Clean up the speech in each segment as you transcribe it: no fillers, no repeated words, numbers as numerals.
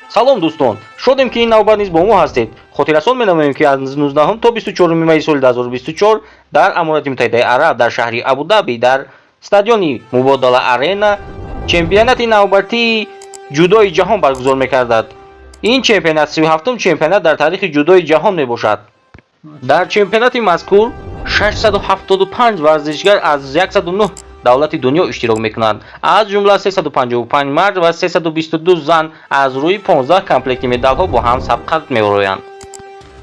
салом дӯстон, шодем ки ин навбат низ бо мо ҳастед. хотиррасон менамоем ки аз 19 то 24 майи соли 2024 дар аморати муттаҳидаи араб дар шаҳри Абу-Даби дар стадиони Мубодала арена чемпионати навбатии ҷудои ҷаҳон баргузор мекардад. ин чемпионат 37-ум чемпионат дар таърихи ҷудои ҷаҳон мебошад. дар чемпионати мазкур 675 варзишгар аз 109 давлати дунё иштирок мекунанд, аз ҷумла 355 мард ва 322 зан аз рӯи 15 комплекти медалҳо бо ҳам сабқат мероянд.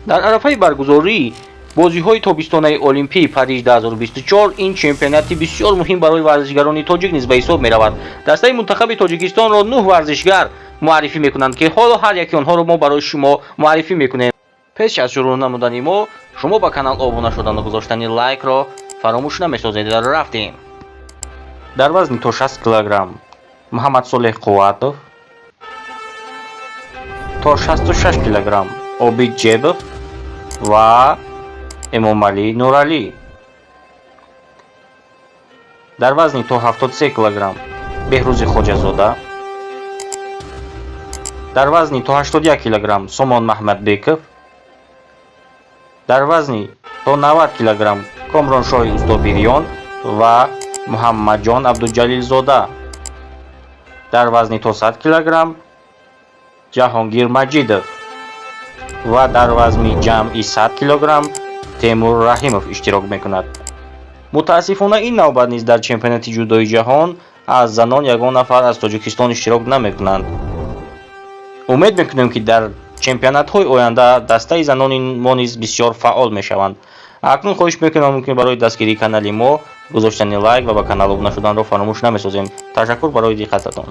дар арафаи баргузории бозиҳои тобистонаи олимпии Париж 2024 ин чемпионати бисёр муҳим барои варзишгарони тоҷик низ ба ҳисоб меравад. дастаи мунтахаби тоҷикистонро 9 варзишгар муаррифӣ мекунанд ки ҳоло ҳар яки онҳоро мо барои шумо муаррифӣ мекунем. пеш аз шурӯъ намудани мо шумо ба канал обуна шудану гузоштани лайкро фаромӯш намесозед. рафтем. дар вазни то 60 кг Муҳаммадсолеҳ Қувватов, то 66 кг Обид Ҷебов ва Эмомалӣ Нуралӣ. дар вазни то 73 кг Беҳрӯзи Хоҷазода, дар вазни то 81 кг Сомон Маҳмадбеков, дар вазни то 90 кг Комроншоҳи Устобириён ва Муҳаммадҷон Абдуҷалилзода, дар вазни то 100 кг Ҷаҳонгир Маҷидов ва дар вазни ҷамъи 100 кг Темур Раҳимов иштирок мекунад. мутаассифона ин навбат низ дар чемпионати ҷудои ҷаҳон аз занон ягон нафар аз Тоҷикистон иштирок намекунанд. умед мекунем ки дар чемпионатҳои оянда дастаи занони мо низ бисёр фаъол мешаванд. акнун хоҳиш мекунам ки барои дастгирии канали мо гузоштани лайк ва ба канал обуна шуданро фаромӯш намесозем. ташаккур барои диққататон.